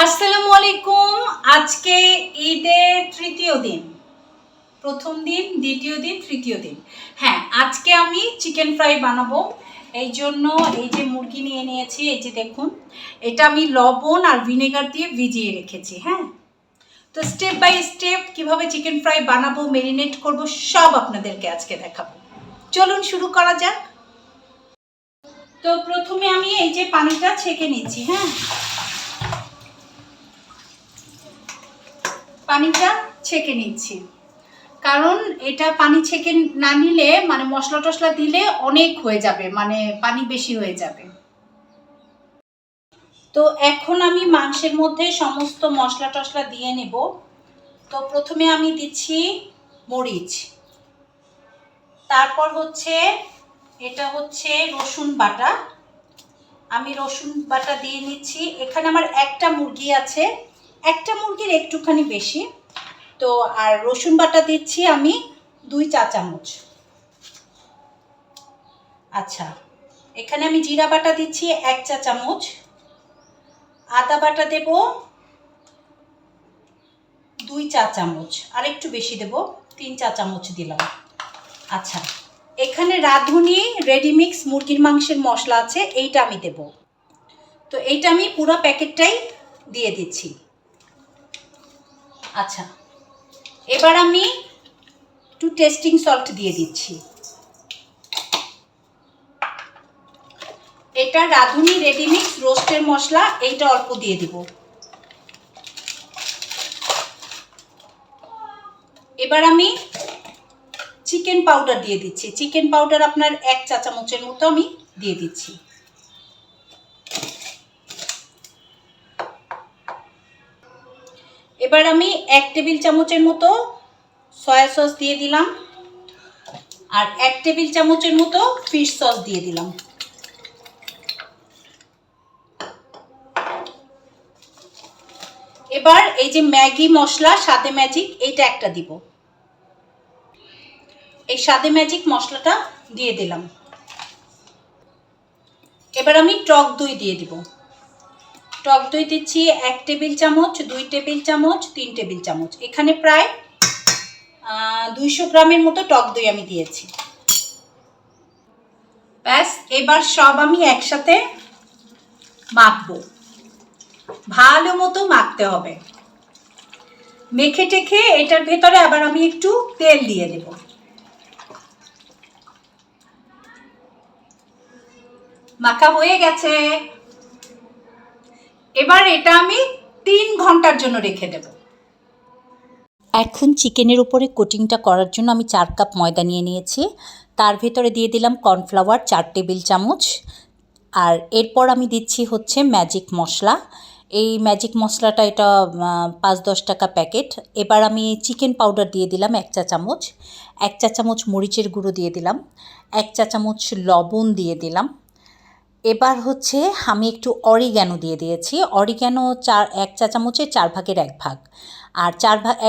আসসালামু আলাইকুম। আজকে ঈদের তৃতীয় দিন, প্রথম দিন, দ্বিতীয় দিন, তৃতীয় দিন। হ্যাঁ, আজকে আমি চিকেন ফ্রাই বানাবো। এই জন্য এই যে মুরগি নিয়ে নিয়েছি, এই যে দেখুন, এটা আমি লবণ আর ভিনেগার দিয়ে ভিজিয়ে রেখেছি। হ্যাঁ, তো স্টেপ বাই স্টেপ কিভাবে চিকেন ফ্রাই বানাবো, মেরিনেট করব, সব আপনাদেরকে আজকে দেখাবো। চলুন শুরু করা যাক। তো প্রথমে আমি এই যে পানিটা ছেঁকে নিচ্ছি। হ্যাঁ, পানিটা ছেঁকে নিচ্ছি, কারণ এটা পানি ছেঁকে না নিলে মানে মশলা টশলা দিলে অনেক হয়ে যাবে, মানে পানি বেশি হয়ে যাবে। তো এখন আমি মাংসের মধ্যে সমস্ত মশলা টশলা দিয়ে নেব। তো প্রথমে আমি দিচ্ছি মরিচ, তারপর হচ্ছে এটা হচ্ছে রসুন বাটা। আমি রসুন বাটা দিয়ে নিচ্ছি। এখানে আমার একটা মুরগি আছে, একটা মুরগির একটুখানি বেশি। তো আর রসুন বাটা দিচ্ছি আমি 2 চা চামচ। আচ্ছা, এখানে আমি জিরা বাটা দিচ্ছি 1 চা চামচ, আদা বাটা দেব 2 চা চামচ, আর একটু বেশি দেব, 3 চা চামচ দিলাম। আচ্ছা, এখানে রাঁধুনি রেডিমিক্স মুরগির মাংসের মশলা আছে, এইটা আমি দেব। তো এইটা আমি পুরো প্যাকেটটাই দিয়ে দিচ্ছি। আচ্ছা, এবার আমি একটু টেস্টিং সল্ট দিয়ে দিচ্ছি। এটা রাঁধুনি রেডিমিক্স রোস্টের মশলা, এইটা অল্প দিয়ে দিব। এবার আমি চিকেন পাউডার দিয়ে দিচ্ছি। চিকেন পাউডার আপনার 1 চা চামচের মতো আমি দিয়ে দিচ্ছি। এবার আমি 1 টেবিল চামচের মতো সয়া সস দিয়ে দিলাম, আর 1 টেবিল চামচের মতো ফিশ সস দিয়ে দিলাম। এবার এই যে ম্যাগি মশলা স্বাদে ম্যাজিক, এইটা একটা দিব। এই স্বাদে ম্যাজিক মশলাটা দিয়ে দিলাম। এবার আমি টক দই দিয়ে দিব। টক দই দিচ্ছি 1 টেবিল চামচ, 2 টেবিল চামচ, 3 টেবিল চামচ। এখানে প্রায় 200 গ্রামের মতো টক দই আমি দিয়েছি। ব্যাস, এবার সব আমি একসাথে মাখবো। ভালো মতো মাখতে হবে। মেখে টেখে এটার ভেতরে আবার আমি একটু তেল দিয়ে দেব। মাখা হয়ে গেছে। এবার এটা আমি 3 ঘন্টার জন্য রেখে দেব। এখন চিকেনের উপরে কোটিংটা করার জন্য আমি 4 কাপ ময়দা নিয়ে নিয়েছি। তার ভেতরে দিয়ে দিলাম কর্নফ্লাওয়ার 4 টেবিল চামচ, আর এরপর আমি দিচ্ছি হচ্ছে ম্যাজিক মশলা। এই ম্যাজিক মশলাটা এটা 5-10 টাকা প্যাকেট। এবার আমি চিকেন পাউডার দিয়ে দিলাম 1 চা চামচ, 1 চা চামচ মরিচের গুঁড়ো দিয়ে দিলাম, 1 চা চামচ লবণ দিয়ে দিলাম। এবার হচ্ছে আমি একটু অরিগ্যানো দিয়ে দিয়েছি। অরিগ্যানো 1 চা চামচের 4 ভাগের 1 ভাগ, আর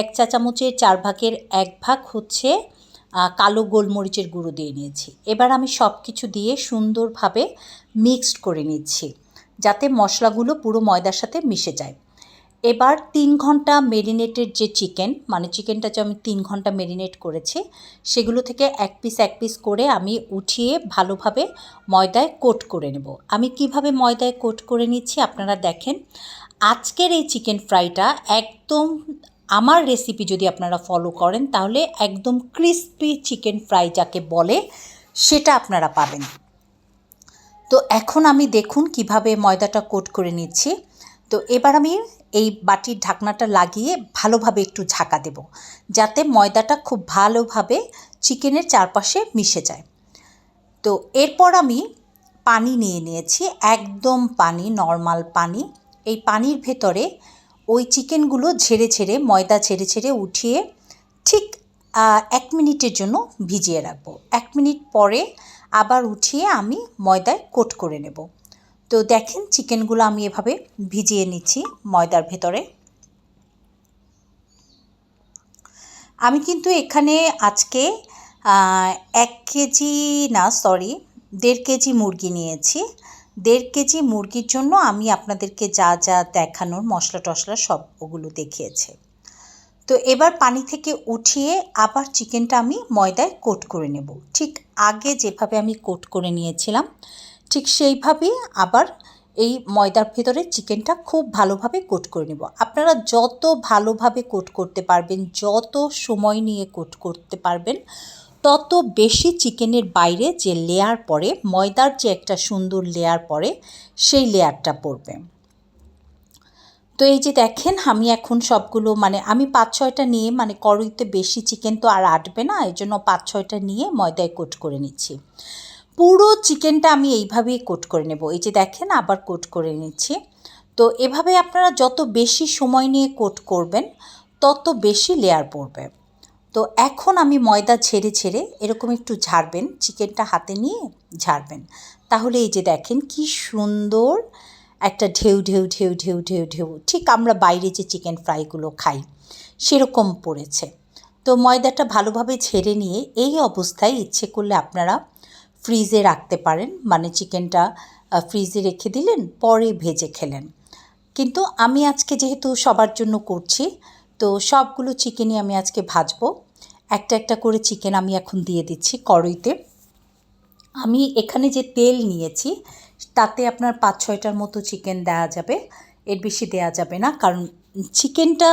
1 চা চামচের 4 ভাগের 1 ভাগ হচ্ছে কালো গোলমরিচের গুঁড়ো দিয়ে নিয়েছি। এবার আমি সব কিছু দিয়ে সুন্দরভাবে মিক্সড করে নিচ্ছি, যাতে মশলাগুলো পুরো ময়দার সাথে মিশে যায়। এবার 3 ঘন্টা মেরিনেটেড যে চিকেন, মানে চিকেনটা যে আমি 3 ঘন্টা মেরিনেট করেছি, সেগুলো থেকে এক পিস করে আমি উঠিয়ে ভালোভাবে ময়দায় কোট করে নেব। আমি কিভাবে ময়দায় কোট করে নিচ্ছি আপনারা দেখেন। আজকের এই চিকেন ফ্রাইটা একদম আমার রেসিপি যদি আপনারা ফলো করেন, তাহলে একদম ক্রিস্পি চিকেন ফ্রাই যাকে বলে সেটা আপনারা পাবেন। তো এখন আমি দেখুন কিভাবে ময়দাটা কোট করে নিচ্ছি। তো এবার আমি এই বাটির ঢাকনাটা লাগিয়ে ভালোভাবে একটু ঝাঁকা দেব, যাতে ময়দাটা খুব ভালোভাবে চিকেনের চারপাশে মিশে যায়। তো এরপর আমি পানি নিয়ে নিয়েছি, একদম পানি, নর্মাল পানি। এই পানির ভেতরে ওই চিকেনগুলো ঝেড়ে ঝেড়ে, ময়দা ঝেড়ে ঝেড়ে উঠিয়ে ঠিক 1 মিনিটের জন্য ভিজিয়ে রাখবো। 1 মিনিট পরে আবার উঠিয়ে আমি ময়দায় কোট করে নেব। তো দেখেন চিকেনগুলো আমি এভাবে ভিজিয়ে নিচ্ছি ময়দার ভেতরে। আমি কিন্তু এখানে আজকে 1 কেজি না, সরি 1.5 কেজি মুরগি নিয়েছি। 1.5 কেজি মুরগির জন্য আমি আপনাদেরকে যা যা দেখানোর মশলা টশলা সব ওগুলো দেখিয়েছি। তো এবার পানি থেকে উঠিয়ে আবার চিকেনটা আমি ময়দায় কোট করে নেব। ঠিক আগে যেভাবে আমি কোট করে নিয়েছিলাম ঠিক সেইভাবেই আবার এই ময়দার ভেতরে চিকেনটা খুব ভালোভাবে কোট করে নেব। আপনারা যত ভালোভাবে কোট করতে পারবেন, যত সময় নিয়ে কোট করতে পারবেন, তত বেশি চিকেনের বাইরে যে লেয়ার পড়ে, ময়দার যে একটা সুন্দর লেয়ার পড়ে, সেই লেয়ারটা পড়বে। তো এই যে দেখেন আমি এখন সবগুলো আমি 5-6টা নিয়ে কড়াইতে বেশি চিকেন তো আর আটবে না, এই জন্য 5-6টা নিয়ে ময়দায় কোট করে নিচ্ছি। পুরো চিকেনটা আমি এইভাবেই কোট করে নেব। এই যে দেখেন আবার কোট করে নিচ্ছি। তো এভাবে আপনারা যত বেশি সময় নিয়ে কোট করবেন তত বেশি লেয়ার পড়বে। তো এখন আমি ময়দা ছেড়ে ছেড়ে এরকম একটু ঝাড়বেন, চিকেনটা হাতে নিয়ে ঝাড়বেন, তাহলে এই যে দেখেন কি সুন্দর একটা ঢেউ ঢেউ ঢেউ ঢেউ ঢেউ ঢেউ, ঠিক আমরা বাইরে যে চিকেন ফ্রাইগুলো খাই সেরকম পড়েছে। তো ময়দাটা ভালোভাবে ঝেড়ে নিয়ে এই অবস্থায় ইচ্ছে করলে আপনারা ফ্রিজে রাখতে পারেন, চিকেনটা ফ্রিজে রেখে দিলেন, পরে ভেজে খেলেন। কিন্তু আমি আজকে যেহেতু সবার জন্য করছি, তো সবগুলো চিকেনই আমি আজকে ভাজবো। একটা একটা করে চিকেন আমি এখন দিয়ে দিচ্ছি কড়াইতে। আমি এখানে যে তেল নিয়েছি তাতে আপনার 5-6টার মতো চিকেন দেওয়া যাবে, এর বেশি দেওয়া যাবে না, কারণ চিকেনটা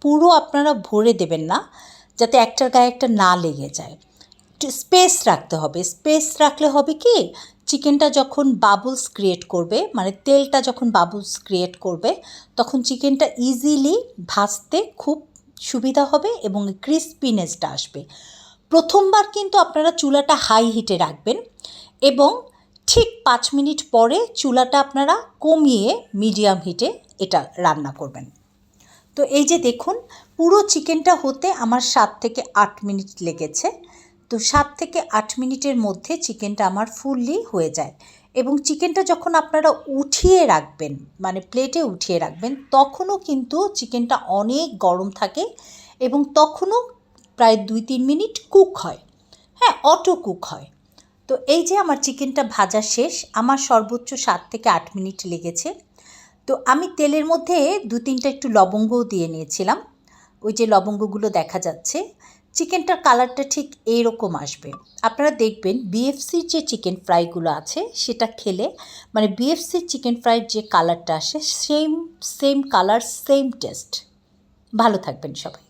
পুরো আপনারা ভরে দেবেন না, যাতে একটার গায়ে একটা না লেগে যায়। একটু স্পেস রাখতে হবে। স্পেস রাখলে হবে কি, চিকেনটা যখন বাবলস ক্রিয়েট করবে, তেলটা যখন বাবলস ক্রিয়েট করবে, তখন চিকেনটা ইজিলি ভাজতে খুব সুবিধা হবে এবং ক্রিস্পিনেসটা আসবে। প্রথমবার কিন্তু আপনারা চুলাটা হাই হিটে রাখবেন এবং ঠিক 5 মিনিট পরে চুলাটা আপনারা কমিয়ে মিডিয়াম হিটে এটা রান্না করবেন। তো এই যে দেখুন পুরো চিকেনটা হতে আমার 7 থেকে 8 মিনিট লেগেছে। তো 7 থেকে 8 মিনিটের মধ্যে চিকেনটা আমার ফুললি হয়ে যায়। এবং চিকেনটা যখন আপনারা উঠিয়ে রাখবেন, প্লেটে উঠিয়ে রাখবেন, তখনও কিন্তু চিকেনটা অনেক গরম থাকে এবং তখনও প্রায় 2-3 মিনিট কুক হয়, হ্যাঁ, অটো কুক হয়। তো এই যে আমার চিকেনটা ভাজা শেষ, আমার সর্বোচ্চ 7 থেকে 8 মিনিট লেগেছে। তো আমি তেলের মধ্যে 2-3টা একটু লবঙ্গও দিয়ে নিয়েছিলাম, ওই যে লবঙ্গগুলো দেখা যাচ্ছে। চিকেনটার কালারটা ঠিক এইরকম আসবে। আপনারা দেখবেন বিএফসির যে চিকেন ফ্রাইগুলো আছে সেটা খেলে বিএফসির চিকেন ফ্রাইয়ের যে কালারটা আসে সেম কালার, সেম টেস্ট। ভালো থাকবেন সবাই।